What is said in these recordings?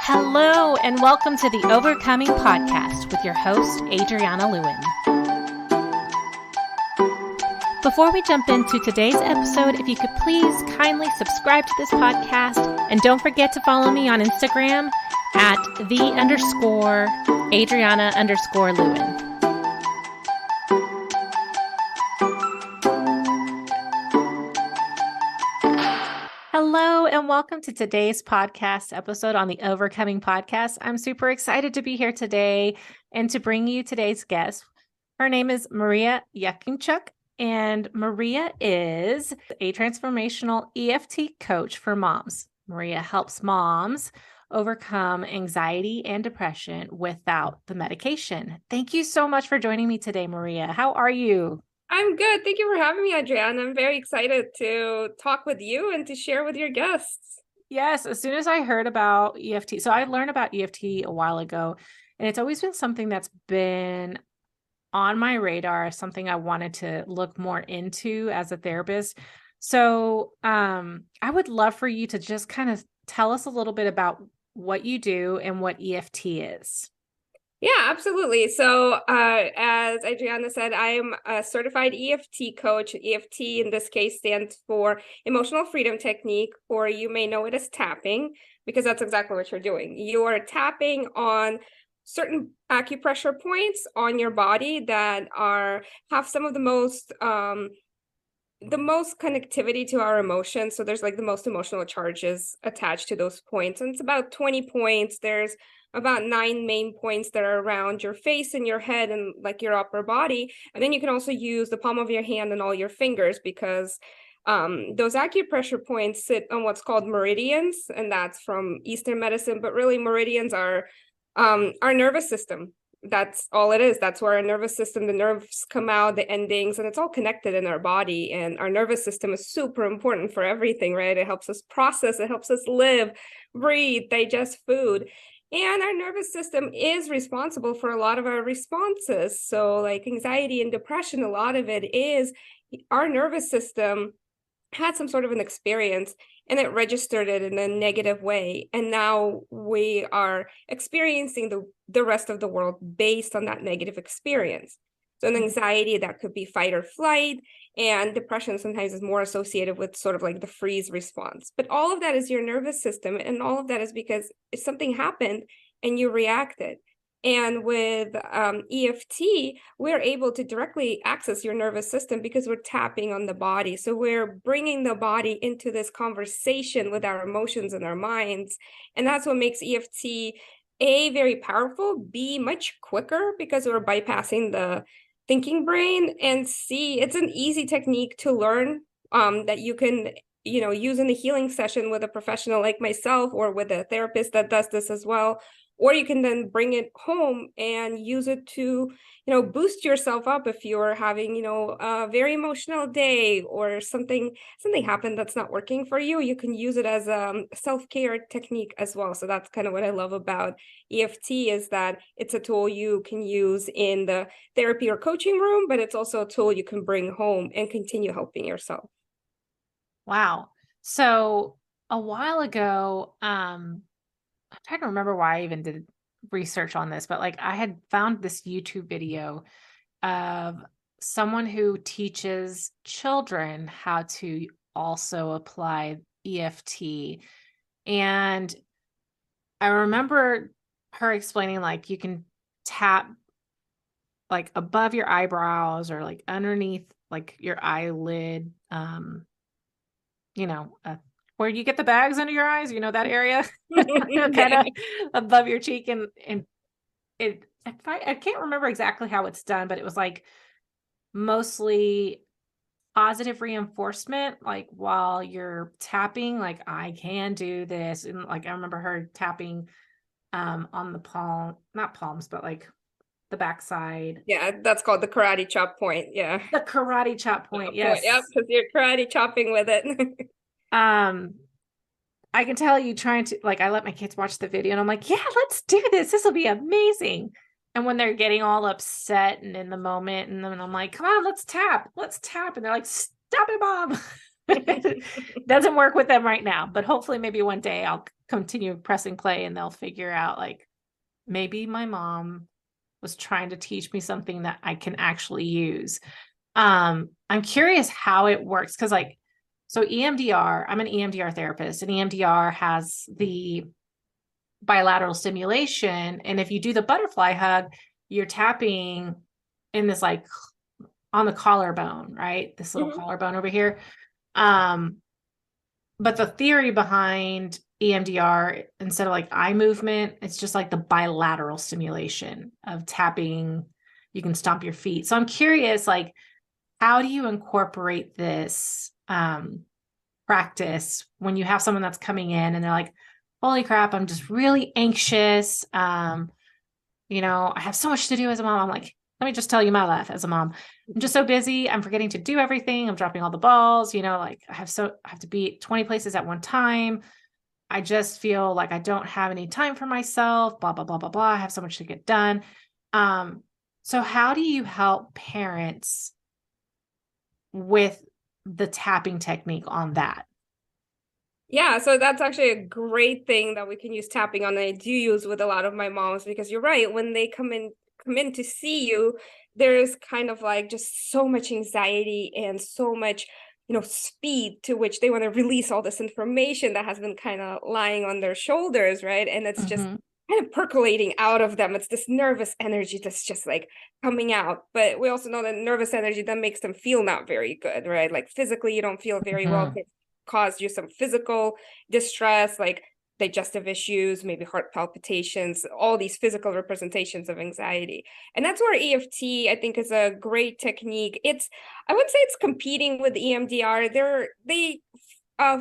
Hello, and welcome to the Overcoming Podcast with your host, Adriana Lewin. Before we jump into today's episode, if you could please kindly subscribe to this podcast, and don't forget to follow me on Instagram at _Adriana_Lewin. Hello, and welcome to today's podcast episode on the Overcoming Podcast. I'm super excited to be here today and to bring you today's guest. Her name is Maria Yakimchuk, and Maria is a transformational EFT coach for moms. Maria helps moms overcome anxiety and depression without the medication. Thank you so much for joining me today, Maria. How are you? I'm good. Thank you for having me, Adriana. I'm very excited to talk with you and to share with your guests. Yes, as soon as I heard about EFT, so I learned about EFT a while ago, and it's always been something that's been on my radar, something I wanted to look more into as a therapist. So I would love for you to just kind of tell us a little bit about what you do and what EFT is. Yeah, absolutely. So as Adriana said, I am a certified EFT coach. EFT in this case stands for Emotional Freedom Technique, or you may know it as tapping, because that's exactly what you're doing. You're tapping on certain acupressure points on your body that have some of the most connectivity to our emotions. So there's like the most emotional charges attached to those points. And it's about 20 points. There's about 9 main points that are around your face and your head and like your upper body. And then you can also use the palm of your hand and all your fingers, because those acupressure points sit on what's called meridians, and that's from Eastern medicine. But really, meridians are our nervous system. That's all it is. That's where our nervous system, the nerves come out, the endings, and it's all connected in our body. And our nervous system is super important for everything, right? It helps us process, it helps us live, breathe, digest food. And our nervous system is responsible for a lot of our responses. So like anxiety and depression, a lot of it is our nervous system had some sort of an experience and it registered it in a negative way. And now we are experiencing the rest of the world based on that negative experience. So an anxiety, that could be fight or flight, and depression sometimes is more associated with sort of like the freeze response. But all of that is your nervous system, and all of that is because something happened and you reacted. And with EFT, we're able to directly access your nervous system because we're tapping on the body. So we're bringing the body into this conversation with our emotions and our minds. And that's what makes EFT, A, very powerful, B, much quicker because we're bypassing the thinking brain, and C, it's an easy technique to learn that you can use in a healing session with a professional like myself, or with a therapist that does this as well. Or you can then bring it home and use it to boost yourself up if you're having a very emotional day, or something happened that's not working for you. You can use it as a self-care technique as well. So that's kind of what I love about EFT, is that it's a tool you can use in the therapy or coaching room, but it's also a tool you can bring home and continue helping yourself. Wow. So a while ago, I'm trying to remember why I even did research on this, but like I had found this YouTube video of someone who teaches children how to also apply EFT. And I remember her explaining like you can tap like above your eyebrows or like underneath like your eyelid, where you get the bags under your eyes, that area, kind of above your cheek. And I can't remember exactly how it's done, but it was like mostly positive reinforcement, like while you're tapping, like I can do this. And like, I remember her tapping on the palm, not palms, but like the backside. Yeah, that's called the karate chop point. Yeah. The karate chop point. Yes. Yep, because you're karate chopping with it. I can tell you trying to, like, I let my kids watch the video and I'm like, yeah, let's do this. This will be amazing. And when they're getting all upset and in the moment, and then I'm like, come on, let's tap. And they're like, stop it, Mom. Doesn't work with them right now, but hopefully maybe one day I'll continue pressing play and they'll figure out like maybe my mom was trying to teach me something that I can actually use. I'm curious how it works because like so EMDR, I'm an EMDR therapist, and EMDR has the bilateral stimulation. And if you do the butterfly hug, you're tapping in this like on the collarbone, right? This little Mhm. collarbone over here. Um, but the theory behind EMDR, instead of like eye movement, it's just like the bilateral stimulation of tapping. You can stomp your feet. So I'm curious, like, how do you incorporate this practice when you have someone that's coming in and they're like, holy crap, I'm just really anxious. I have so much to do as a mom. I'm like, let me just tell you my life as a mom. I'm just so busy. I'm forgetting to do everything. I'm dropping all the balls, like I have to be 20 places at one time. I just feel like I don't have any time for myself, blah, blah, blah, blah, blah. I have so much to get done. Um, so how do you help parents with the tapping technique on that? Yeah, so that's actually a great thing that we can use tapping on. And I do use with a lot of my moms because you're right. When they come in to see you, there's kind of like just so much anxiety and so much, speed to which they want to release all this information that has been kind of lying on their shoulders, right? And it's just Mm-hmm. kind of percolating out of them. It's this nervous energy that's just like coming out. But we also know that nervous energy that makes them feel not very good, right? Like physically, you don't feel very well, Mm-hmm. cause you some physical distress, like digestive issues, maybe heart palpitations, all these physical representations of anxiety. And that's where EFT, I think, is a great technique. I wouldn't say it's competing with EMDR. They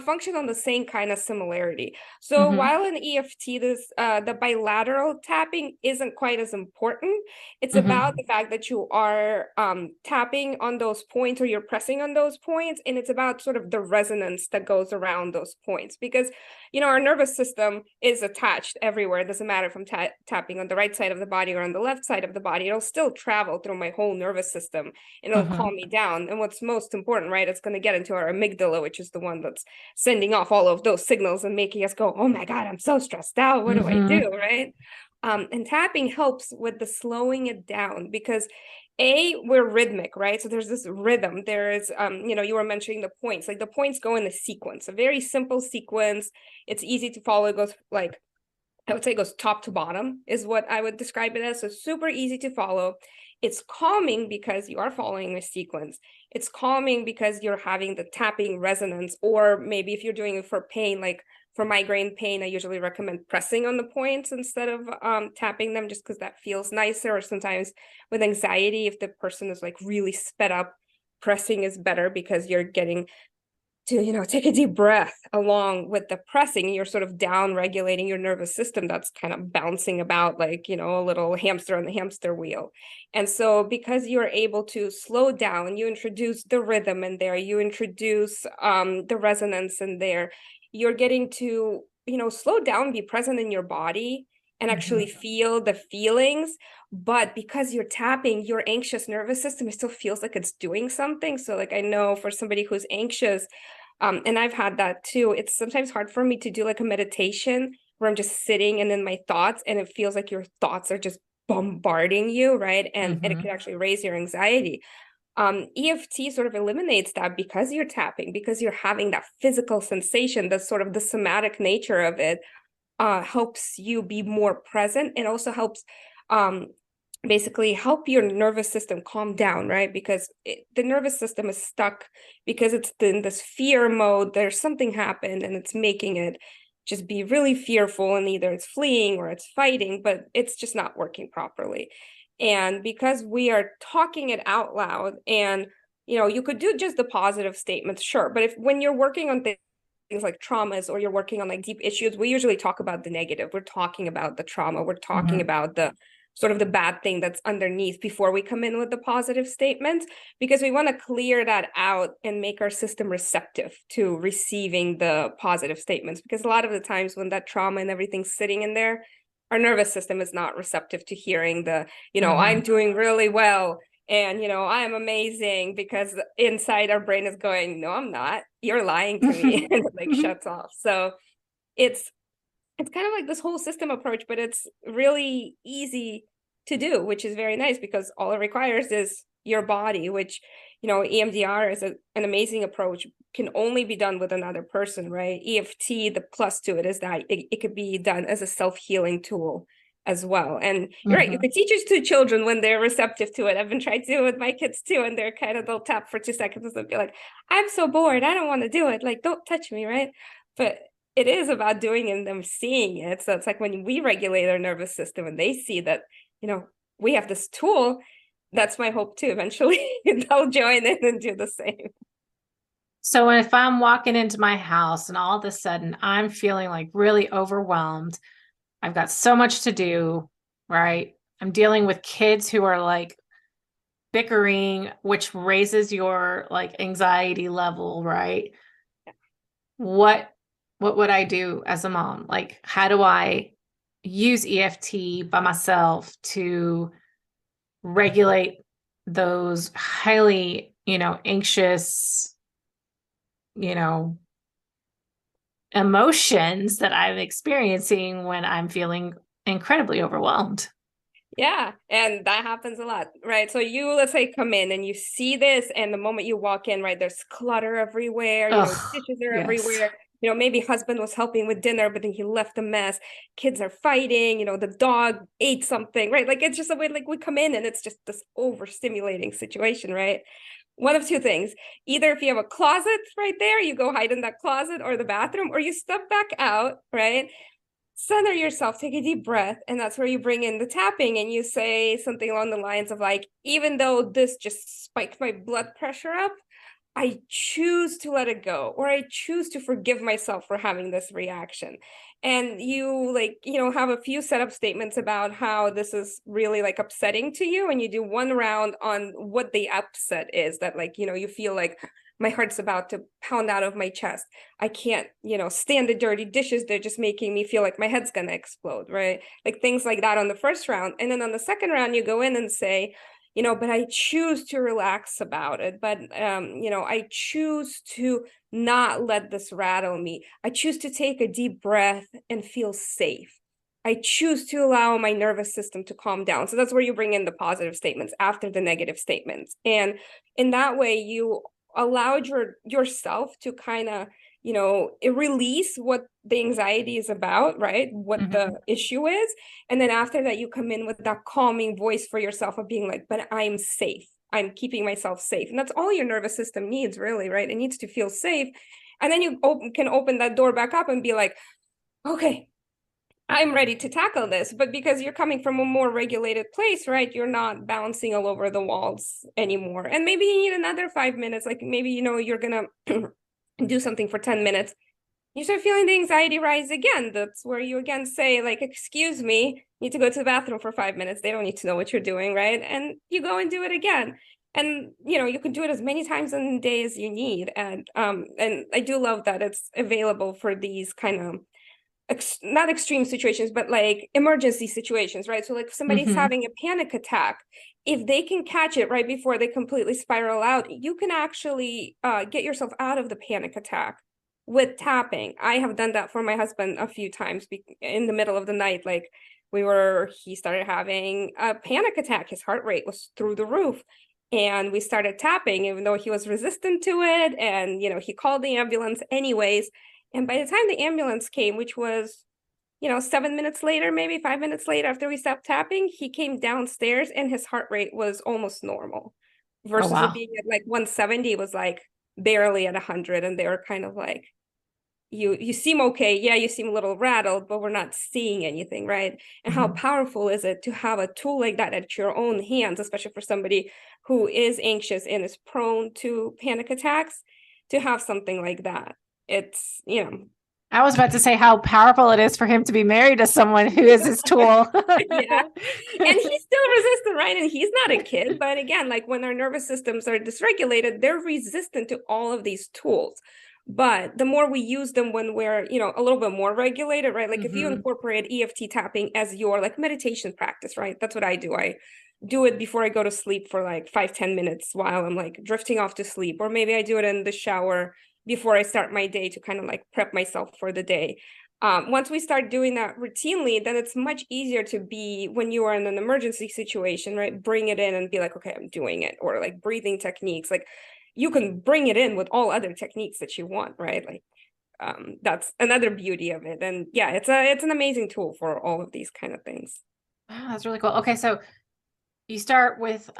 function on the same kind of similarity. So Mm-hmm. while in EFT, the bilateral tapping isn't quite as important. It's about Mm-hmm. the fact that you are tapping on those points or you're pressing on those points, and it's about sort of the resonance that goes around those points because our nervous system is attached everywhere. It doesn't matter if I'm tapping on the right side of the body or on the left side of the body. It'll still travel through my whole nervous system and it'll Mm-hmm. calm me down. And what's most important, right? It's going to get into our amygdala, which is the one that's sending off all of those signals and making us go, oh my God, I'm so stressed out. What do I Mm-hmm. do? Right. And tapping helps with the slowing it down because we're rhythmic, right? So there's this rhythm. There's, you were mentioning the points, like the points go in a sequence, a very simple sequence. It's easy to follow. It goes like, I would say it goes top to bottom is what I would describe it as. So super easy to follow. It's calming because you are following a sequence. It's calming because you're having the tapping resonance, or maybe if you're doing it for pain, like for migraine pain, I usually recommend pressing on the points instead of tapping them just because that feels nicer. Or sometimes with anxiety, if the person is like really sped up, pressing is better because you're getting to take a deep breath along with the pressing. You're sort of down regulating your nervous system that's kind of bouncing about like a little hamster on the hamster wheel. And so because you're able to slow down, you introduce the rhythm in there, you introduce the resonance in there, you're getting to slow down, be present in your body and Mm-hmm. actually feel the feelings. But because you're tapping, your anxious nervous system, it still feels like it's doing something. So like I know for somebody who's anxious, and I've had that too. It's sometimes hard for me to do like a meditation where I'm just sitting and in my thoughts, and it feels like your thoughts are just bombarding you, right? And it Mm-hmm. can actually raise your anxiety. EFT sort of eliminates that because you're tapping, because you're having that physical sensation, that's sort of the somatic nature of it, helps you be more present and also helps um, basically help your nervous system calm down, right? Because the nervous system is stuck because it's in this fear mode. There's something happened and it's making it just be really fearful, and either it's fleeing or it's fighting, but it's just not working properly. And because we are talking it out loud, and you could do just the positive statements, sure, but if when you're working on things like traumas or you're working on like deep issues, we usually talk about the negative. We're talking about the trauma. We're talking Mm-hmm. about the sort of the bad thing that's underneath before we come in with the positive statements, because we want to clear that out and make our system receptive to receiving the positive statements. Because a lot of the times when that trauma and everything's sitting in there, our nervous system is not receptive to hearing the, I'm Mm-hmm. doing really well and I am amazing, because inside our brain is going, no, I'm not, you're lying to me. And it like shuts off. So it's kind of like this whole system approach, but it's really easy to do, which is very nice, because all it requires is your body, which EMDR is an amazing approach, can only be done with another person, right? EFT, the plus to it is that it could be done as a self-healing tool as well. And you're right, you could teach it to children when they're receptive to it. I've been trying to do it with my kids too, and they'll tap for 2 seconds and be like, I'm so bored, I don't want to do it, like, don't touch me, right? But it is about doing it and them seeing it. So it's like when we regulate our nervous system and they see that, we have this tool, that's my hope too. Eventually they'll join in and do the same. So if I'm walking into my house and all of a sudden I'm feeling like really overwhelmed, I've got so much to do, right? I'm dealing with kids who are like bickering, which raises your like anxiety level, right? What would I do as a mom? Like, how do I use EFT by myself to regulate those highly, anxious, emotions that I'm experiencing when I'm feeling incredibly overwhelmed? Yeah, and that happens a lot, right? So let's say, come in and you see this, and the moment you walk in, right, there's clutter everywhere, Ugh, dishes are yes. everywhere. Maybe husband was helping with dinner, but then he left a mess. Kids are fighting, the dog ate something, right? Like, it's just a way, like, we come in and it's just this overstimulating situation, right? One of two things. Either if you have a closet right there, you go hide in that closet or the bathroom, or you step back out, right? Center yourself, take a deep breath, and that's where you bring in the tapping, and you say something along the lines of like, even though this just spiked my blood pressure up, I choose to let it go, or I choose to forgive myself for having this reaction. And you have a few setup statements about how this is really like upsetting to you. And you do one round on what the upset is, that you feel like, my heart's about to pound out of my chest. I can't, stand the dirty dishes. They're just making me feel like my head's going to explode, right? Like things like that on the first round. And then on the second round, you go in and say, but I choose to relax about it. But, I choose to not let this rattle me. I choose to take a deep breath and feel safe. I choose to allow my nervous system to calm down. So that's where you bring in the positive statements after the negative statements. And in that way, you allowed yourself to kind of release what the anxiety is about, right? What the issue is. And then after that, you come in with that calming voice for yourself of being like, but I'm safe, I'm keeping myself safe. And that's all your nervous system needs, really, right? It needs to feel safe. And then you can open that door back up and be like, okay, I'm ready to tackle this. But because you're coming from a more regulated place, right? You're not bouncing all over the walls anymore. And maybe you need another 5 minutes. Like maybe, you're going to do something for 10 minutes. You start feeling the anxiety rise again. That's where you again say, like, excuse me, need to go to the bathroom for 5 minutes. They don't need to know what you're doing, right? And you go and do it again. And you can do it as many times in a day as you need. And I do love that it's available for these kind of not extreme situations, but like emergency situations, right? So like if somebody's having a panic attack, if they can catch it right before they completely spiral out, you can actually get yourself out of the panic attack with tapping. I have done that for my husband a few times in the middle of the night. Like he started having a panic attack. His heart rate was through the roof. And we started tapping, even though he was resistant to it. And, he called the ambulance anyways. And by the time the ambulance came, which was, 7 minutes later, maybe 5 minutes later after we stopped tapping, he came downstairs and his heart rate was almost normal. Oh, Versus it wow. being at like 170 was like barely at 100. And they were kind of like, you seem okay. Yeah, you seem a little rattled, but we're not seeing anything, right? And how powerful is it to have a tool like that at your own hands, especially for somebody who is anxious and is prone to panic attacks, to have something like that. It's, I was about to say how powerful it is for him to be married to someone who is his tool. yeah. And he's still resistant, right? And he's not a kid. But again, like when our nervous systems are dysregulated, they're resistant to all of these tools. But the more we use them when we're, a little bit more regulated, right? Like if you Mm-hmm. incorporate EFT tapping as your like meditation practice, right? That's what I do. I do it before I go to sleep for like 5-10 minutes while I'm like drifting off to sleep. Or maybe I do it in the shower before I start my day to kind of like prep myself for the day. Once we start doing that routinely, then it's much easier to be when you are in an emergency situation, right? Bring it in and be like, okay, I'm doing it. Or like breathing techniques. Like you can bring it in with all other techniques that you want, right? Like that's another beauty of it. And yeah, it's an amazing tool for all of these kind of things. Wow, that's really cool. Okay, so you start with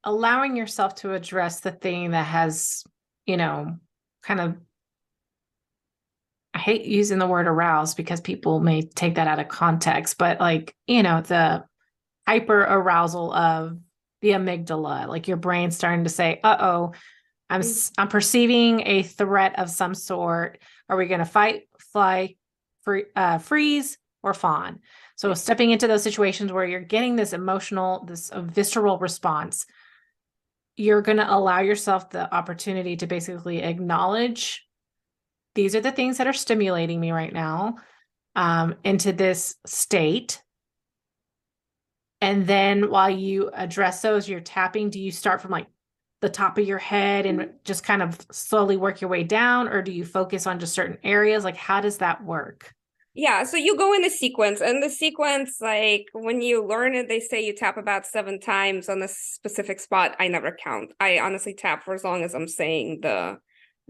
allowing yourself to address the thing that has, kind of, I hate using the word aroused because people may take that out of context, but like, the hyper arousal of the amygdala, like your brain starting to say, uh-oh, I'm perceiving a threat of some sort. Are we going to fight, fly, freeze, or fawn? So stepping into those situations where you're getting this emotional, this visceral response, you're going to allow yourself the opportunity to basically acknowledge these are the things that are stimulating me right now, into this state. And then while you address those, you're tapping. Do you start from like the top of your head and just kind of slowly work your way down, or do you focus on just certain areas? Like, how does that work? Yeah, so you go in the sequence, and the sequence, like when you learn it, they say you tap about 7 times on a specific spot. I never count. I honestly tap for as long as I'm saying the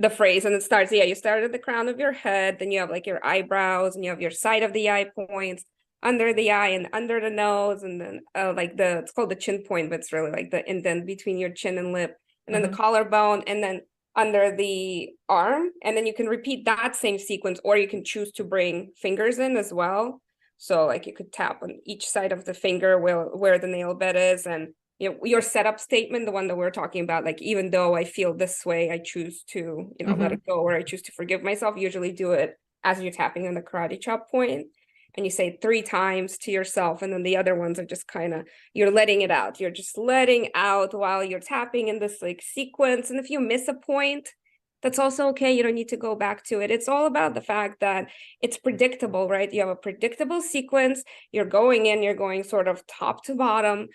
phrase, and it starts. Yeah, you start at the crown of your head, then you have like your eyebrows, and you have your side of the eye points, under the eye and under the nose, and then like it's called the chin point, but it's really like the indent between your chin and lip, and then the collarbone, and then under the arm, and then you can repeat that same sequence, or you can choose to bring fingers in as well. So like you could tap on each side of the finger where the nail bed is, and your setup statement, the one that we're talking about, like even though I feel this way, I choose to let it go, or I choose to forgive myself. Usually do it as you're tapping on the karate chop point, and you say 3 times to yourself, and then the other ones are just kind of, you're letting it out. You're just letting out while you're tapping in this like sequence. And if you miss a point, that's also okay. You don't need to go back to it. It's all about the fact that it's predictable, right? You have a predictable sequence. You're going in, you're going sort of top to bottom.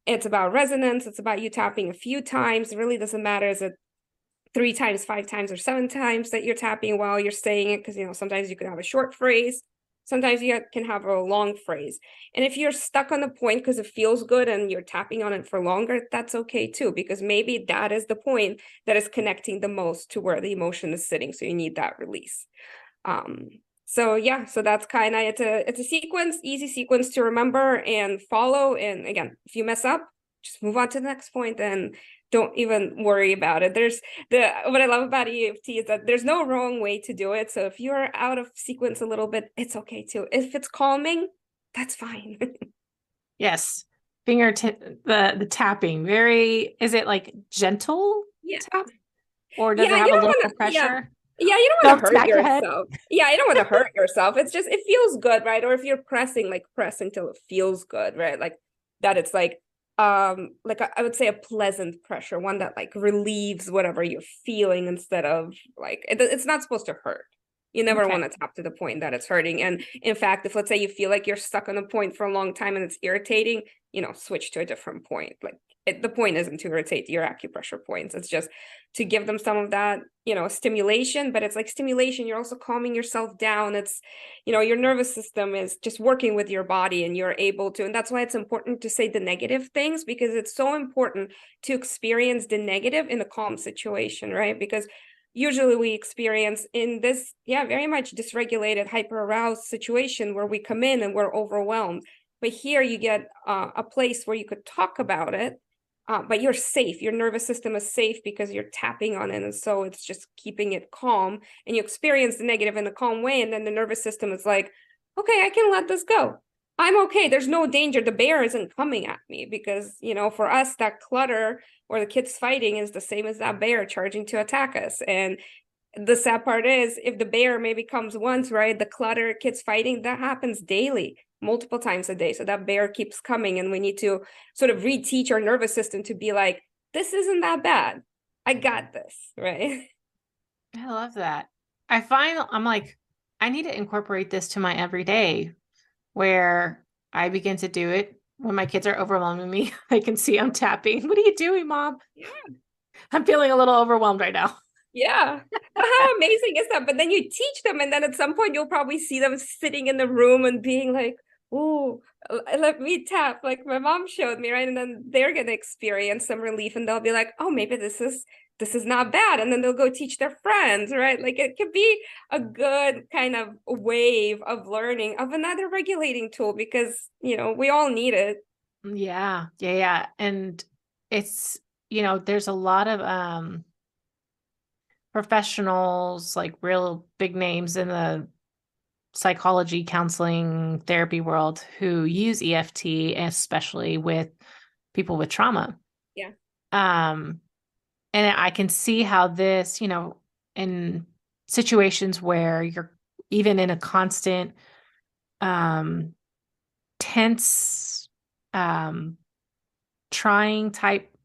It's about resonance. It's about you tapping a few times. It really doesn't matter. Is it 3 times, 5 times, or 7 times that you're tapping while you're saying it? Because, sometimes you can have a short phrase. Sometimes you can have a long phrase. And if you're stuck on the point because it feels good and you're tapping on it for longer, that's okay too, because maybe that is the point that is connecting the most to where the emotion is sitting. So you need that release. So yeah, so that's kind of, it's a sequence, easy sequence to remember and follow. And again, if you mess up, just move on to the next point and don't even worry about it. What I love about EFT is that there's no wrong way to do it. So if you're out of sequence a little bit, it's okay too. If it's calming, that's fine. Yes. The tapping, is it like gentle Yeah. tap, or does Yeah, it you have a don't little want to, pressure? yeah, you don't want Don't to hurt smack your head. yourself. Yeah, you don't want to hurt yourself. It's just, it feels good, right? Or if you're pressing, like pressing till it feels good, right? Like that it's like I would say a pleasant pressure, one that like relieves whatever you're feeling instead of like, it's not supposed to hurt. You never Okay. want to tap to the point that it's hurting. And in fact, if let's say you feel like you're stuck on a point for a long time and it's irritating, switch to a different point. Like the point isn't to irritate your acupressure points. It's just to give them some of that, stimulation, but it's like stimulation. You're also calming yourself down. It's, your nervous system is just working with your body and you're able to, and that's why it's important to say the negative things, because it's so important to experience the negative in a calm situation, right? Because usually we experience in this, very much dysregulated, hyper aroused situation where we come in and we're overwhelmed. But here you get a place where you could talk about it, but you're safe. Your nervous system is safe because you're tapping on it. And so it's just keeping it calm, and you experience the negative in a calm way. And then the nervous system is like, okay, I can let this go. I'm okay. There's no danger. The bear isn't coming at me, because, for us, that clutter or the kids fighting is the same as that bear charging to attack us. And the sad part is, if the bear maybe comes once, right, the clutter, kids fighting, that happens daily, multiple times a day. So that bear keeps coming, and we need to sort of reteach our nervous system to be like, this isn't that bad. I got this, right? I love that. I find I'm like, I need to incorporate this to my everyday where I begin to do it when my kids are overwhelming me. I can see I'm tapping. What are you doing, mom? Yeah. I'm feeling a little overwhelmed right now. Yeah. But how amazing is that? But then you teach them, and then at some point you'll probably see them sitting in the room and being like, "Ooh, let me tap," like my mom showed me, right? And then they're gonna experience some relief, and they'll be like, "Oh, maybe this is not bad." And then they'll go teach their friends, right? Like it could be a good kind of wave of learning of another regulating tool because we all need it. Yeah, yeah, yeah. And it's, there's a lot of professionals, like real big names in the psychology, counseling, therapy world who use EFT, especially with people with trauma. Yeah. Um, and I can see how this, in situations where you're even in a constant, um, tense, um, trying type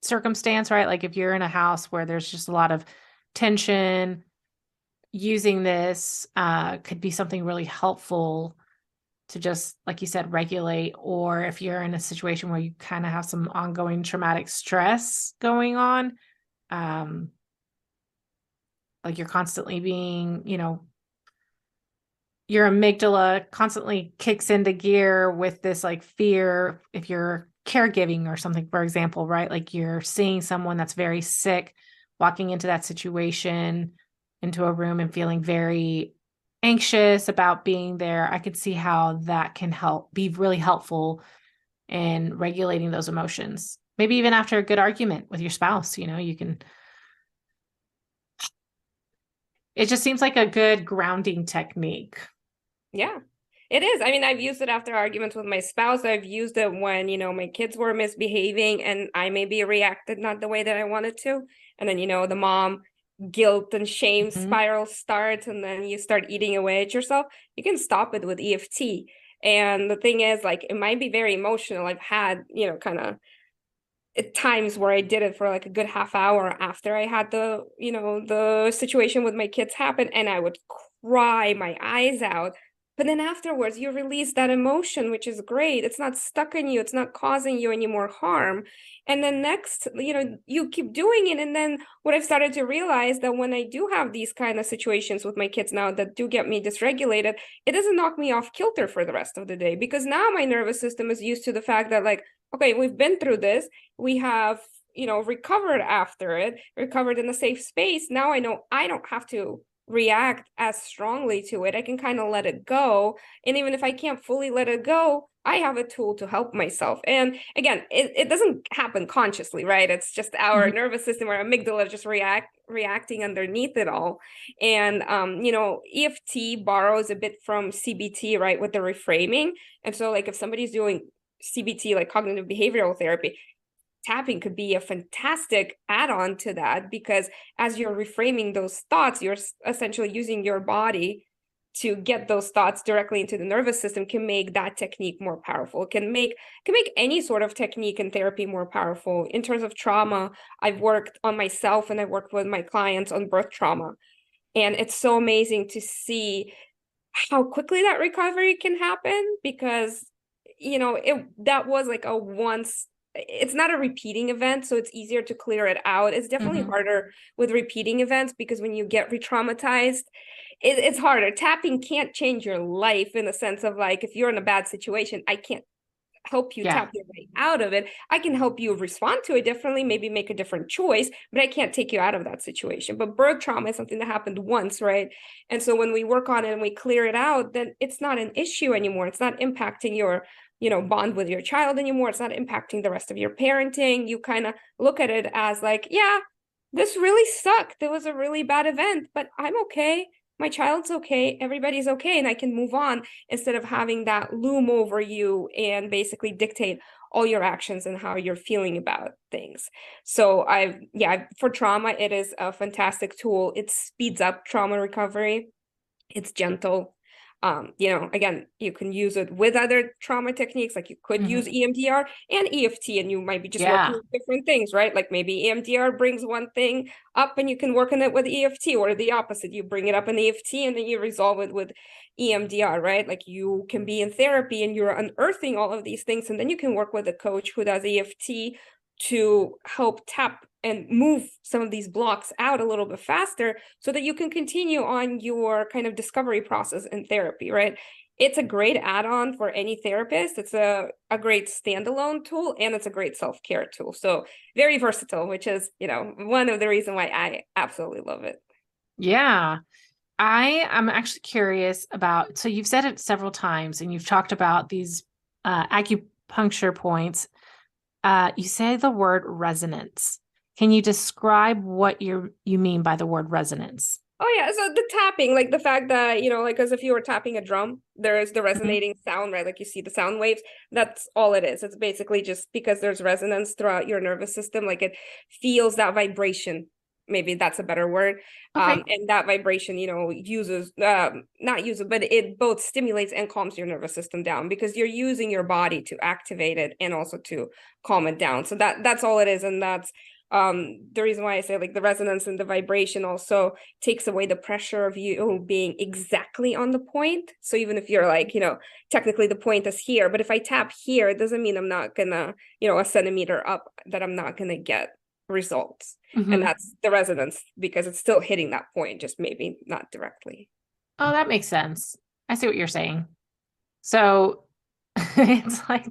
circumstance, right? Like if you're in a house where there's just a lot of tension, using this could be something really helpful to just, like you said, regulate. Or if you're in a situation where you kind of have some ongoing traumatic stress going on, um, like you're constantly being, your amygdala constantly kicks into gear with this like fear. If you're caregiving or something, for example, right? Like you're seeing someone that's very sick, walking into that situation, into a room and feeling very anxious about being there. I could see how that can be really helpful in regulating those emotions. Maybe even after a good argument with your spouse, you can, it just seems like a good grounding technique. Yeah, it is. I mean, I've used it after arguments with my spouse. I've used it when, my kids were misbehaving and I maybe reacted not the way that I wanted to. And then, the mom guilt and shame Mhm. spiral starts, and then you start eating away at yourself. You can stop it with EFT. And the thing is, like, it might be very emotional. I've had, kind of at times where I did it for like a good half hour after I had the situation with my kids happen, and I would cry my eyes out. But then afterwards, you release that emotion, which is great. It's not stuck in you, it's not causing you any more harm. And then next, you keep doing it. And then what I've started to realize that when I do have these kind of situations with my kids now that do get me dysregulated, it doesn't knock me off kilter for the rest of the day because now my nervous system is used to the fact that, like, okay, we've been through this, we have recovered after it, recovered in a safe space. Now I know I don't have to react as strongly to it. I can kind of let it go, and even if I can't fully let it go, I have a tool to help myself. And again, it doesn't happen consciously, right? It's just our Mhm. nervous system, our amygdala just reacting underneath it all. And EFT borrows a bit from CBT, right, with the reframing. And so like if somebody's doing CBT, like cognitive behavioral therapy, tapping could be a fantastic add-on to that, because as you're reframing those thoughts, you're essentially using your body to get those thoughts directly into the nervous system. Can make that technique more powerful, can make any sort of technique in therapy more powerful. In terms of trauma, I've worked on myself and I've worked with my clients on birth trauma, and it's so amazing to see how quickly that recovery can happen, because it that was like a once, it's not a repeating event, so it's easier to clear it out. It's definitely Mhm. harder with repeating events because when you get re-traumatized, it's harder. Tapping can't change your life in the sense of, like, if you're in a bad situation, I can't help you Yeah. tap your way out of it. I can help you respond to it differently, maybe make a different choice, but I can't take you out of that situation. But birth trauma is something that happened once, right? And so when we work on it and we clear it out, then it's not an issue anymore. It's not impacting your, bond with your child anymore. It's not impacting the rest of your parenting. You kind of look at it as like, yeah, this really sucked. It was a really bad event, but I'm okay. My child's okay. Everybody's okay. And I can move on, instead of having that loom over you and basically dictate all your actions and how you're feeling about things. So for trauma, it is a fantastic tool. It speeds up trauma recovery. It's gentle. Again, you can use it with other trauma techniques, like you could use EMDR and EFT, and you might be just working Yeah. with different things, right? Like maybe EMDR brings one thing up and you can work on it with EFT, or the opposite, you bring it up in EFT and then you resolve it with EMDR, right? Like you can be in therapy and you're unearthing all of these things, and then you can work with a coach who does EFT to help tap and move some of these blocks out a little bit faster so that you can continue on your kind of discovery process in therapy, right? It's a great add-on for any therapist. It's a great standalone tool, and it's a great self-care tool. So very versatile, which is, one of the reasons why I absolutely love it. Yeah. I'm actually curious about, so you've said it several times and you've talked about these acupuncture points. You say the word resonance. Can you describe what you mean by the word resonance? Oh yeah, so the tapping, like the fact that, like as if you were tapping a drum, there is the Mhm. resonating sound, right? Like you see the sound waves. That's all it is. It's basically just because there's resonance throughout your nervous system, like it feels that vibration. Maybe that's a better word. Okay. And that vibration, uses not uses, but it both stimulates and calms your nervous system down because you're using your body to activate it and also to calm it down. So that's all it is. And that's the reason why I say like the resonance and the vibration also takes away the pressure of you being exactly on the point. So even if you're like, technically the point is here, but if I tap here, it doesn't mean I'm not gonna, a centimeter up, that I'm not gonna get results. And Hmm. that's the resonance because it's still hitting that point, just maybe not directly. Oh, that makes sense. I see what you're saying. So it's like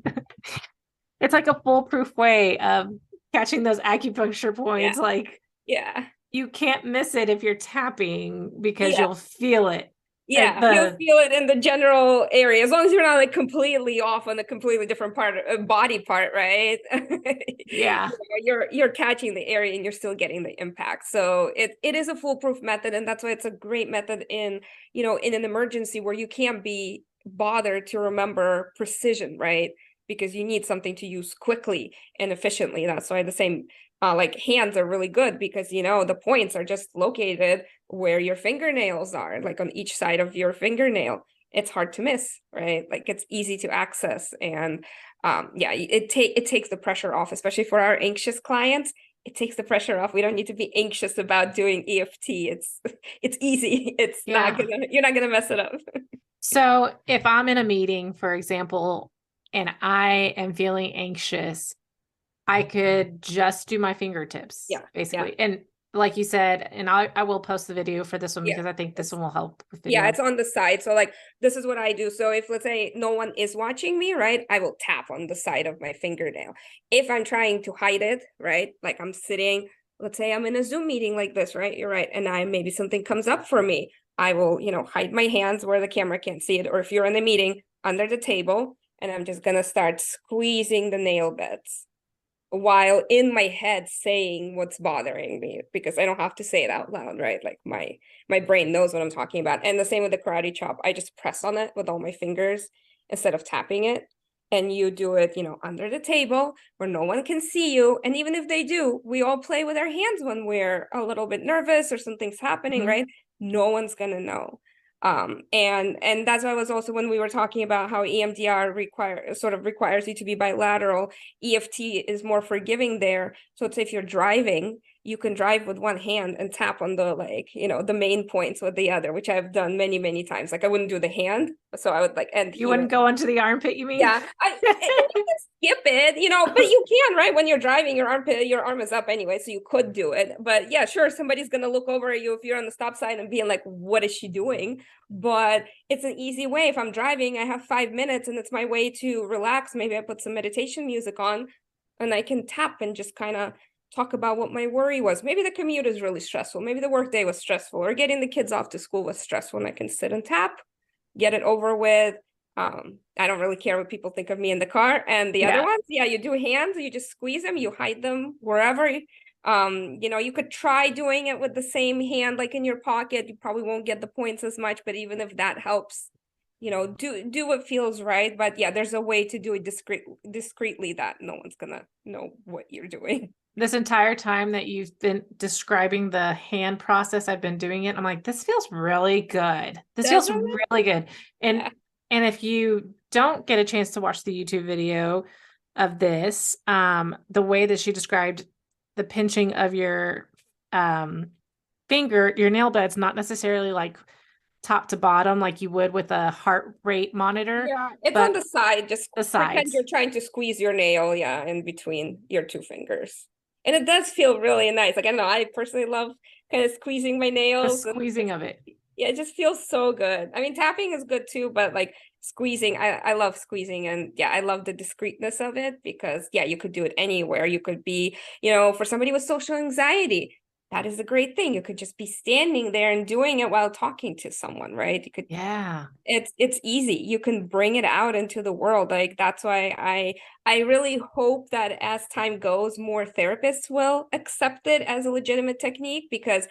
it's like a foolproof way of catching those acupuncture Yeah. points. Like Yeah. you can't miss it if you're tapping because Yeah. you'll feel it at Yeah, you'll the feel it in the general area as long as you're not like completely off on a completely different part, body part, right? yeah. You're catching the area and you're still getting the impact. So it is a foolproof method, and that's why it's a great method in in an emergency where you can't be bothered to remember precision, right? Because you need something to use quickly and efficiently. That's why the same like hands are really good because the points are just located where your fingernails are, like on each side of your fingernail. It's hard to miss, right? Like it's easy to access. And yeah, it takes the pressure off, especially for our anxious clients. It takes the pressure off. We don't need to be anxious about doing EFT. It's easy. It's not Yeah. gonna You're not gonna mess it up. So if I'm in a meeting, for example, and I am feeling anxious, I could just do my fingertips, Yeah, yeah, basically. And like you said, and I will post the video for this one yeah. because I think this It's one will help with Yeah, video. it's on the side. So like this is what I do. So if let's say no one is watching me, right, I will tap on the side of my fingernail. If I'm trying to hide it, right, like I'm sitting, let's say I'm in a Zoom meeting like this, right? You're right. And maybe something comes up for me. I will, hide my hands where the camera can't see it. Or if you're in the meeting under the table, and I'm just gonna start squeezing the nail beds while in my head saying what's bothering me because I don't have to say it out loud, right? Like my brain knows what I'm talking about. And the same with the karate chop. I just press on it with all my fingers instead of tapping it. And you do it, under the table where no one can see you. And even if they do, we all play with our hands when we're a little bit nervous or something's happening, Mhm. right? No one's gonna know. And that's why I was also when we were talking about how EMDR requires you to be bilateral. EFT is more forgiving there. So it's if you're driving, you can drive with one hand and tap on the the main points with the other, which I've done many, many times. Like I wouldn't do the hand, so I would like end You here. wouldn't go into the armpit, you mean? Yeah, you can skip it, but you can, right? When you're driving, your arm is up anyway, so you could do it. But yeah, sure, somebody's gonna look over at you if you're on the stop sign and being like, "What is she doing?" But it's an easy way. If I'm driving, I have 5 minutes, and it's my way to relax. Maybe I put some meditation music on, and I can tap and just kind of talk about what my worry was. Maybe the commute is really stressful. Maybe the workday was stressful, or getting the kids off to school was stressful, and I can sit and tap, get it over with. I don't really care what people think of me in the car. And the other Yeah. ones, yeah, you do hands, you just squeeze them, you hide them wherever. You could try doing it with the same hand, like in your pocket. You probably won't get the points as much, but even if that helps, do what feels right. But yeah, there's a way to do it discreetly that no one's gonna know what you're doing. this entire time that you've been describing the hand process, I've been doing it. I'm like, this feels really good. This feels Doesn't it? really good. And Yeah. and if you don't get a chance to watch the YouTube video of this, the way that she described the pinching of your finger, your nail bed's not necessarily like top to bottom like you would with a heart rate monitor, Yeah, it's on but the side. Just the pretend sides. you're trying to squeeze your nail, yeah, in between your two fingers. And it does feel really nice. Like, I don't know, I personally love kind of squeezing my The nails and squeezing just, of it. yeah, it just feels so good. I mean, tapping is good too, but like squeezing, I love squeezing, and yeah, I love the discreetness of it because yeah, you could do it anywhere. You could be, for somebody with social anxiety, that is a great thing. You could just be standing there and doing it while talking to someone, right? You could Yeah. it's easy. You can bring it out into the world. Like that's why I really hope that as time goes, more therapists will accept it as a legitimate technique because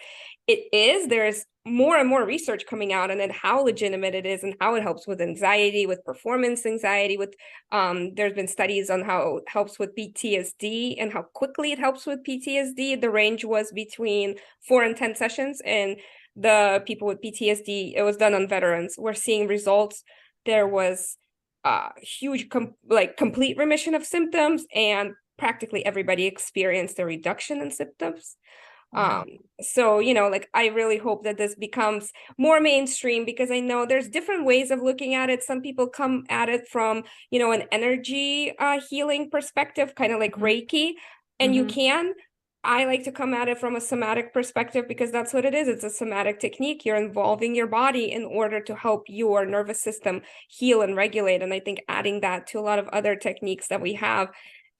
there's more and more research coming out on it, how legitimate it is and how it helps with anxiety, with performance anxiety, with there's been studies on how it helps with PTSD and how quickly it helps with PTSD. The range was between 4 and 10 sessions, and the people with PTSD, it was done on veterans. We're seeing results. There was huge complete remission of symptoms, and practically everybody experienced a reduction in symptoms. Wow. So like I really hope that this becomes more mainstream because I know there's different ways of looking at it. Some people come at it from an energy healing perspective, kind of like Mm-hmm. Reiki, and you Mm-hmm. can. I like to come at it from a somatic perspective because that's what it is. It's a somatic technique. You're involving your body in order to help your nervous system heal and regulate. And I think adding that to a lot of other techniques that we have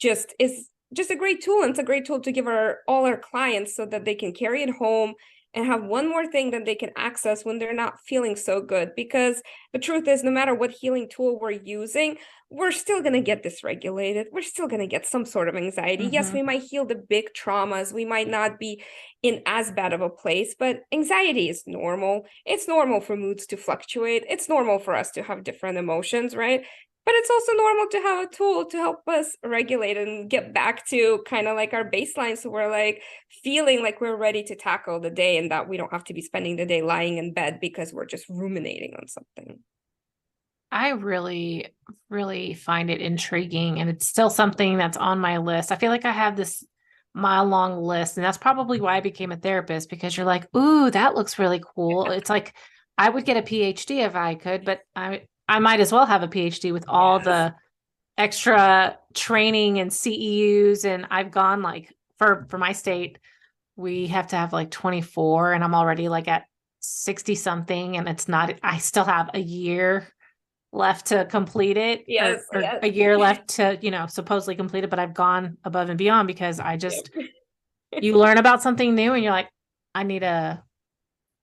is just a great tool. And it's a great tool to give all our clients so that they can carry it home and have one more thing that they can access when they're not feeling so good. Because the truth is, no matter what healing tool we're using, we're still going to get dysregulated. We're still going to get some sort of anxiety. Yes, Mm-hmm. we might heal the big traumas. We might not be in as bad of a place, but anxiety is normal. It's normal for moods to fluctuate. It's normal for us to have different emotions, right? But it's also normal to have a tool to help us regulate and get back to kind of like our baseline. So we're like feeling like we're ready to tackle the day and that we don't have to be spending the day lying in bed because we're just ruminating on something. I really, really find it intriguing, and it's still something that's on my list. I feel like I have this mile-long list, and that's probably why I became a therapist, because you're like, ooh, that looks really cool. It's like I would get a PhD if I could, but I might as well have a PhD with all Yes. the extra training and CEUs. And I've gone like for my state, we have to have like 24, and I'm already like at 60 something, and it's not, I still have a year left to complete it, Yes. or Yes. a year left to, supposedly complete it, but I've gone above and beyond because Yep. you learn about something new and you're like, I need a,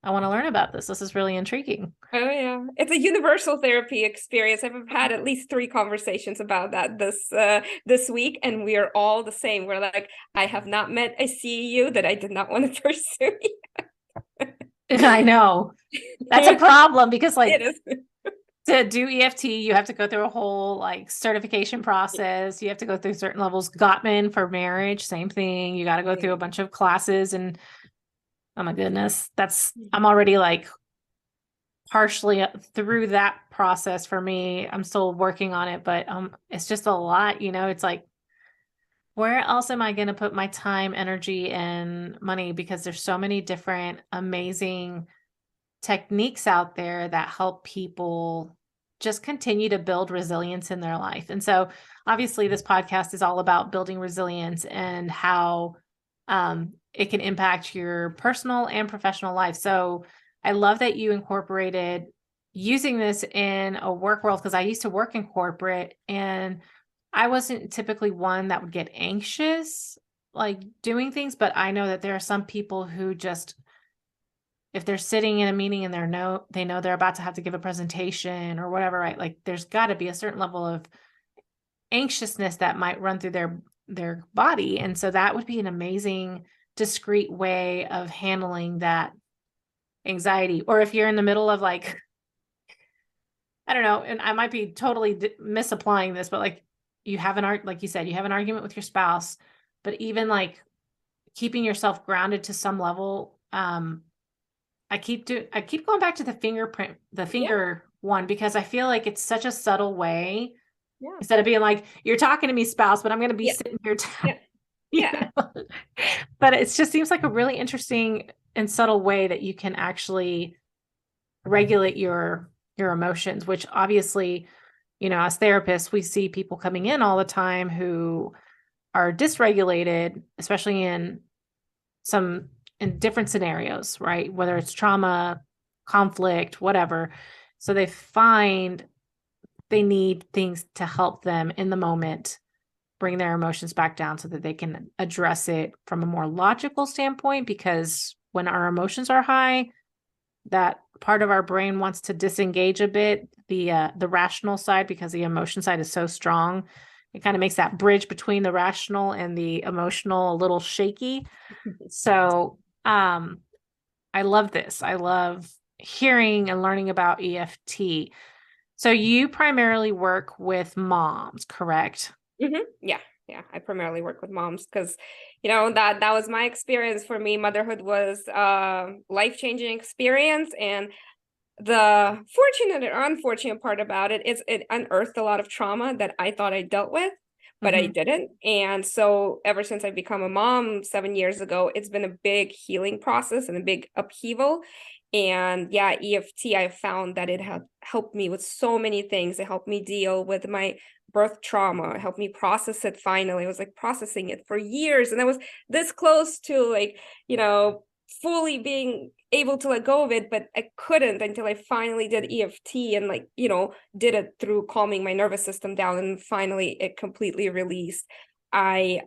I want to learn about this. This is really intriguing. Oh yeah, it's a universal therapy experience. I've had at least 3 conversations about that this week, and we are all the same. We're like, I have not met a CEU that I did not want to pursue. I know that's a problem because like It is. to do EFT, you have to go through a whole like certification process. You have to go through certain levels. Gottman for marriage, same thing. You got to go through a bunch of classes, and oh my goodness, I'm already like partially through that process for me. I'm still working on it, but it's just a lot, it's like, where else am I going to put my time, energy, and money? Because there's so many different amazing techniques out there that help people just continue to build resilience in their life. And so obviously this podcast is all about building resilience and how it can impact your personal and professional life. So I love that you incorporated using this in a work world, because I used to work in corporate, and I wasn't typically one that would get anxious like doing things, but I know that there are some people who just, if they're sitting in a meeting and they know they're about to have to give a presentation or whatever, right? Like there's got to be a certain level of anxiousness that might run through their body. And so that would be an amazing discreet way of handling that anxiety. Or if you're in the middle of like, I don't know, and I might be totally misapplying this, but like you have like you said, you have an argument with your spouse, but even like keeping yourself grounded to some level. I keep going back to the Yeah, finger one, because I feel like it's such a subtle way, yeah, instead of being like, you're talking to me, spouse, but I'm going to be yeah, sitting here, yeah, you yeah. know? But it just seems like a really interesting and subtle way that you can actually regulate your emotions, which obviously, as therapists, we see people coming in all the time who are dysregulated, especially some in different scenarios, right? Whether it's trauma, conflict, whatever. So they find they need things to help them in the moment bring their emotions back down so that they can address it from a more logical standpoint, because when our emotions are high, that part of our brain wants to disengage a bit, the rational side, because the emotion side is so strong. It kind of makes that bridge between the rational and the emotional a little shaky. So, I love this. I love hearing and learning about EFT. So you primarily work with moms, correct? Yeah, yeah. I primarily work with moms because, that was my experience. For me, motherhood was a life-changing experience, and the fortunate or unfortunate part about it is it unearthed a lot of trauma that I thought I dealt with, but I Mm-hmm. didn't. And so ever since I become a mom 7 years ago, it's been a big healing process and a big upheaval. And yeah, EFT, I found that it helped me with so many things. It helped me deal with my birth trauma. It helped me process it finally. I was like processing it for years. And I was this close to like, fully being able to let go of it, but I couldn't until I finally did EFT and did it through calming my nervous system down, and finally it completely released. I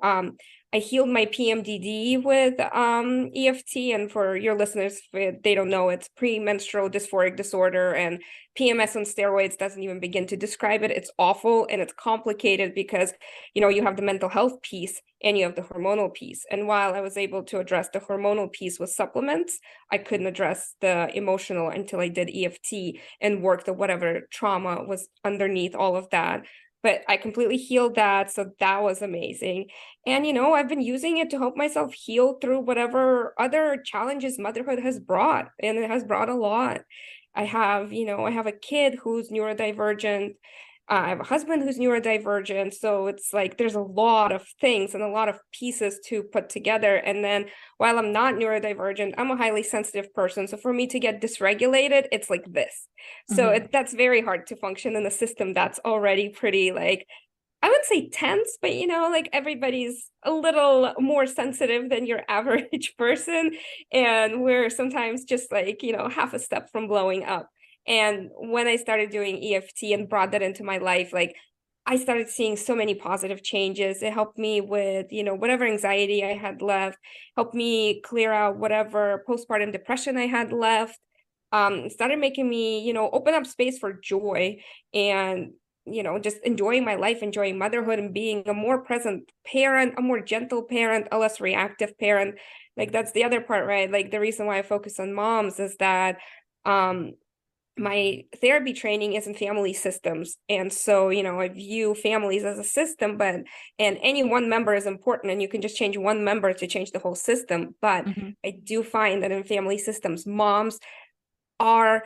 healed my PMDD with EFT, and for your listeners, if they don't know, it's premenstrual dysphoric disorder, and PMS on steroids doesn't even begin to describe it. It's awful and it's complicated because you have the mental health piece and you have the hormonal piece. And while I was able to address the hormonal piece with supplements, I couldn't address the emotional until I did EFT and worked on whatever trauma was underneath all of that. But I completely healed that. So that was amazing. And, I've been using it to help myself heal through whatever other challenges motherhood has brought. And it has brought a lot. I have a kid who's neurodivergent. I have a husband who's neurodivergent. So it's like there's a lot of things and a lot of pieces to put together. And then while I'm not neurodivergent, I'm a highly sensitive person. So for me to get dysregulated, it's like this. So Mm-hmm. that's very hard to function in a system that's already pretty, like, I wouldn't say tense, but like everybody's a little more sensitive than your average person. And we're sometimes just like, half a step from blowing up. And when I started doing EFT and brought that into my life, like I started seeing so many positive changes. It helped me with, whatever anxiety I had left, helped me clear out whatever postpartum depression I had left. Started making me, open up space for joy and just enjoying my life, enjoying motherhood, and being a more present parent, a more gentle parent, a less reactive parent. Like that's the other part, right? Like the reason why I focus on moms is that um my therapy training is in family systems. And so, I view families as a system, and any one member is important, and you can just change one member to change the whole system. But Mm-hmm. I do find that in family systems, moms are,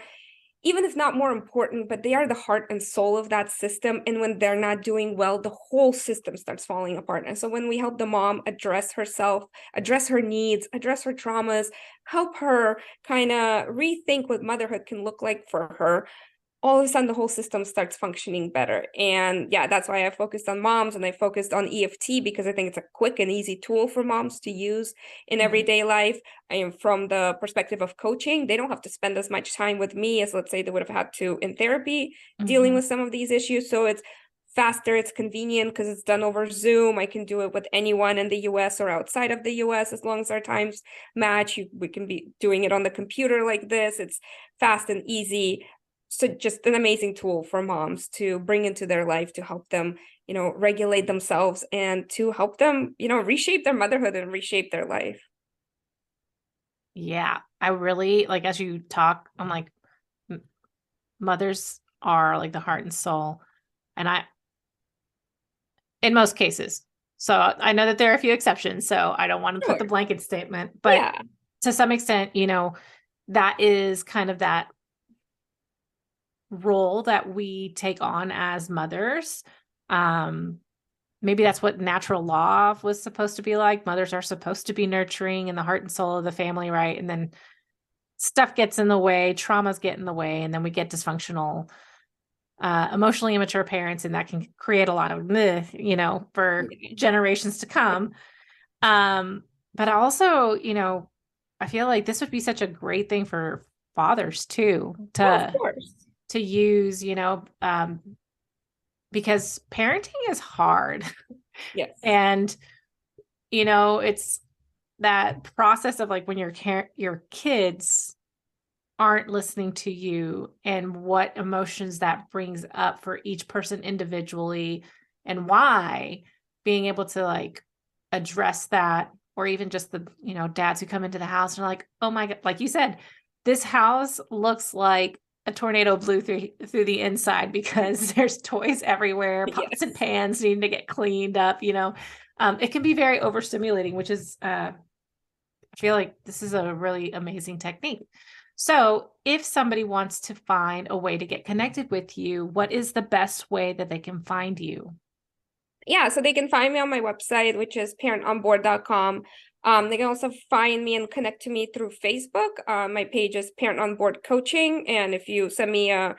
even if not more important, but they are the heart and soul of that system. And when they're not doing well, the whole system starts falling apart. And so when we help the mom address herself, address her needs, address her traumas, help her kind of rethink what motherhood can look like for her, all of a sudden the whole system starts functioning better. And yeah, that's why I focused on moms, and I focused on EFT because I think it's a quick and easy tool for moms to use in Mm-hmm. everyday life. I am from the perspective of coaching. They don't have to spend as much time with me as, let's say, they would have had to in therapy dealing Mm-hmm. with some of these issues. So it's faster, it's convenient because it's done over Zoom. I can do it with anyone in the US or outside of the US as long as our times match. We can be doing it on the computer like this. It's fast and easy. So just an amazing tool for moms to bring into their life to help them, regulate themselves and to help them, reshape their motherhood and reshape their life. Yeah, I really like, as you talk, I'm like, m- mothers are like the heart and soul. And in most cases, So I know that there are a few exceptions, so I don't want to put the Sure. blanket statement, but Yeah. to some extent, that is kind of that role that we take on as mothers. Um, Maybe that's what natural law was supposed to be like. Mothers are supposed to be nurturing and the heart and soul of the family, right? And then stuff gets in the way, traumas get in the way, and then we get dysfunctional, emotionally immature parents, and that can create a lot of myth, for generations to come. But also, I feel like this would be such a great thing for fathers too, Oh, of to course. use, because parenting is hard. Yes. And, it's that process of like when your kids aren't listening to you and what emotions that brings up for each person individually and why, being able to like address that, or even just the, dads who come into the house and are like, oh my God, like you said, this house looks like a tornado blew through the inside because there's toys everywhere, pots and Yes. pans needing to get cleaned up, it can be very overstimulating, which is, I feel like this is a really amazing technique. So, if somebody wants to find a way to get connected with you, what is the best way that they can find you? Yeah, so they can find me on my website, which is parentonboard.com. They can also find me and connect to me through Facebook. My page is Parent on Board Coaching, and if you send me a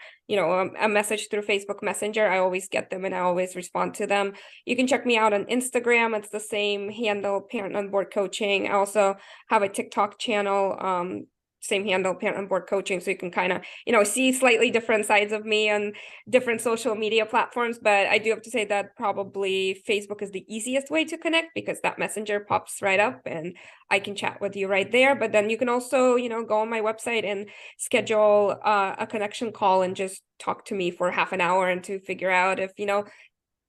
message through Facebook Messenger, I always get them and I always respond to them. You can check me out on Instagram; it's the same handle, Parent on Board Coaching. I also have a TikTok channel. Same handle, Parent on Board Coaching, so you can kind of see slightly different sides of me on different social media platforms. But I do have to say that probably Facebook is the easiest way to connect because that messenger pops right up and I can chat with you right there. But then you can also go on my website and schedule a connection call and just talk to me for half an hour and to figure out if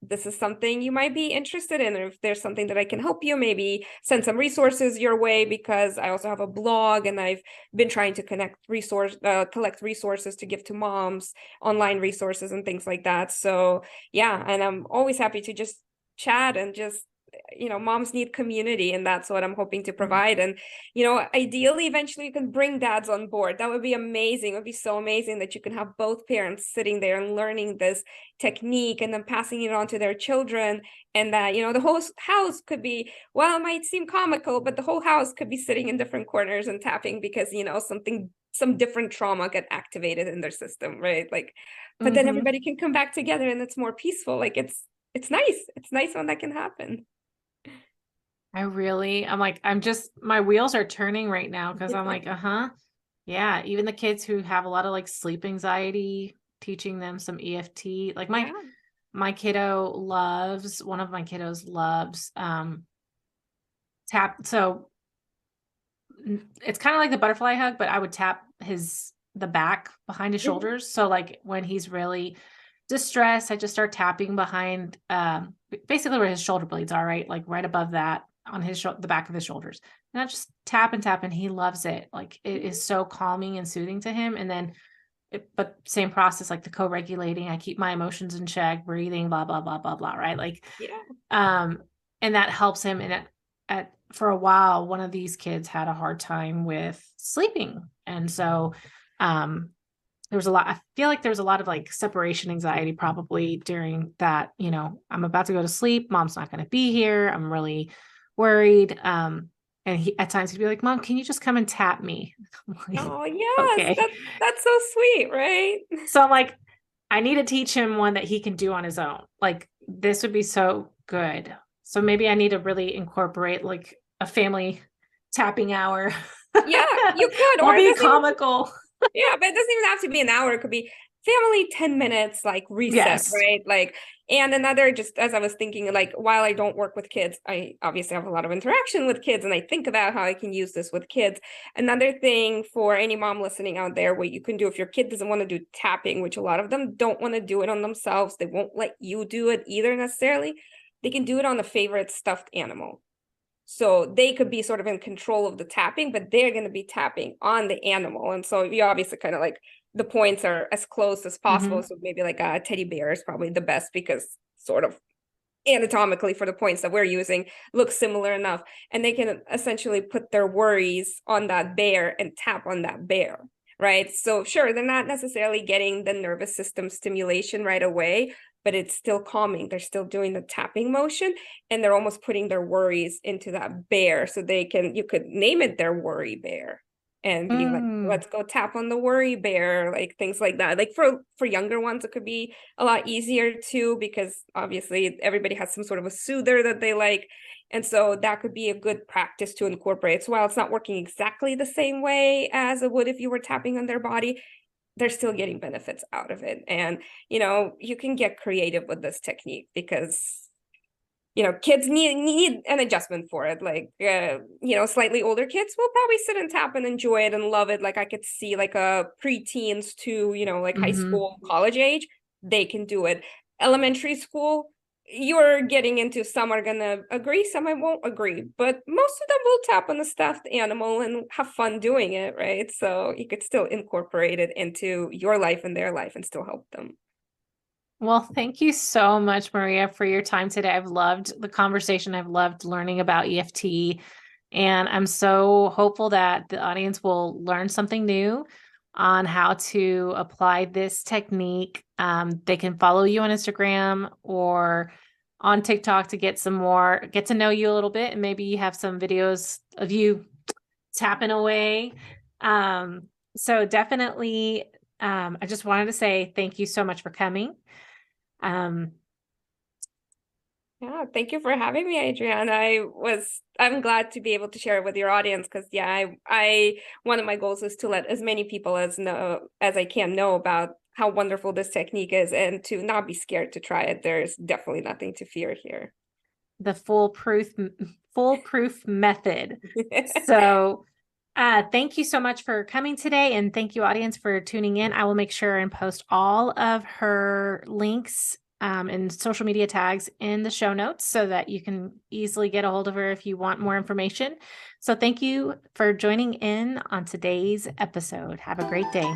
this is something you might be interested in, or if there's something that I can help you, maybe send some resources your way, because I also have a blog and I've been trying to collect resources to give to moms, online resources and things like that. So yeah, and I'm always happy to just chat and just moms need community, and that's what I'm hoping to provide. And ideally eventually you can bring dads on board. That would be amazing. It would be so amazing that you can have both parents sitting there and learning this technique and then passing it on to their children, and that the whole house could be, well, it might seem comical, but the whole house could be sitting in different corners and tapping because some different trauma get activated in their system, right? Like, but then Mm-hmm. everybody can come back together and it's more peaceful. Like, it's nice when that can happen. I'm like, my wheels are turning right now because I'm like, uh-huh. Yeah. Even the kids who have a lot of like sleep anxiety, teaching them some EFT. Like Yeah. one of my kiddos loves tap. So it's kind of like the butterfly hug, but I would tap the back behind his Mhm. shoulders. So like when he's really distressed, I just start tapping behind, basically where his shoulder blades are, right? Like right above that on the back of his shoulders. And I just tap and tap, and he loves it. Like it is so calming and soothing to him. And then, but same process, like the co-regulating. I keep my emotions in check, breathing, blah blah blah blah blah. Right? Like, Yeah. um, and that helps him. And for a while, one of these kids had a hard time with sleeping, and so, um, there was a lot. I feel like there was a lot of like separation anxiety probably during that. I'm about to go to sleep. Mom's not going to be here. I'm really worried. And at times he'd be like, "Mom, can you just come and tap me?" I'm like, Oh, yes. okay. That's so sweet, right? So I'm like, I need to teach him one that he can do on his own. Like this would be so good. So maybe I need to really incorporate like a family tapping hour. Yeah, you could, Will or it be doesn't even, comical. yeah, but it doesn't even have to be an hour. It could be family 10 minutes, like reset, Yes. right? Like, and another, just as I was thinking, like, while I don't work with kids, I obviously have a lot of interaction with kids and I think about how I can use this with kids. Another thing for any mom listening out there, what you can do if your kid doesn't want to do tapping, which a lot of them don't want to do it on themselves, they won't let you do it either necessarily. They can do it on a favorite stuffed animal. So they could be sort of in control of the tapping, but they're going to be tapping on the animal. And so you obviously kind of like the points are as close as possible. Hmm. So maybe like a teddy bear is probably the best because sort of anatomically for the points that we're using look similar enough, and they can essentially put their worries on that bear and tap on that bear, right? So sure, they're not necessarily getting the nervous system stimulation right away, but it's still calming. They're still doing the tapping motion, and they're almost putting their worries into that bear. So you could name it their worry bear and be like, Mm. let's go tap on the worry bear, like things like that. Like for younger ones, it could be a lot easier too, because obviously everybody has some sort of a soother that they like. And so that could be a good practice to incorporate. So while it's not working exactly the same way as it would if you were tapping on their body, they're still getting benefits out of it. And, you can get creative with this technique because kids need an adjustment for it. Like, slightly older kids will probably sit and tap and enjoy it and love it. Like I could see like a preteens to, like high Mm-hmm. school, college age, they can do it. Elementary school, you're getting into, some are gonna agree, some I won't agree, but most of them will tap on the stuffed animal and have fun doing it, right? So you could still incorporate it into your life and their life and still help them. Well, thank you so much, Maria, for your time today. I've loved the conversation. I've loved learning about EFT. And I'm so hopeful that the audience will learn something new on how to apply this technique. They can follow you on Instagram or on TikTok to get to know you a little bit. And maybe you have some videos of you tapping away. So definitely, I just wanted to say thank you so much for coming. Um, Yeah, thank you for having me, Adrienne. I'm glad to be able to share it with your audience because I one of my goals is to let as many people as I can know about how wonderful this technique is and to not be scared to try it. There's definitely nothing to fear here. the foolproof method. So, thank you so much for coming today, and thank you, audience, for tuning in. I will make sure and post all of her links and social media tags in the show notes so that you can easily get a hold of her if you want more information. So, thank you for joining in on today's episode. Have a great day.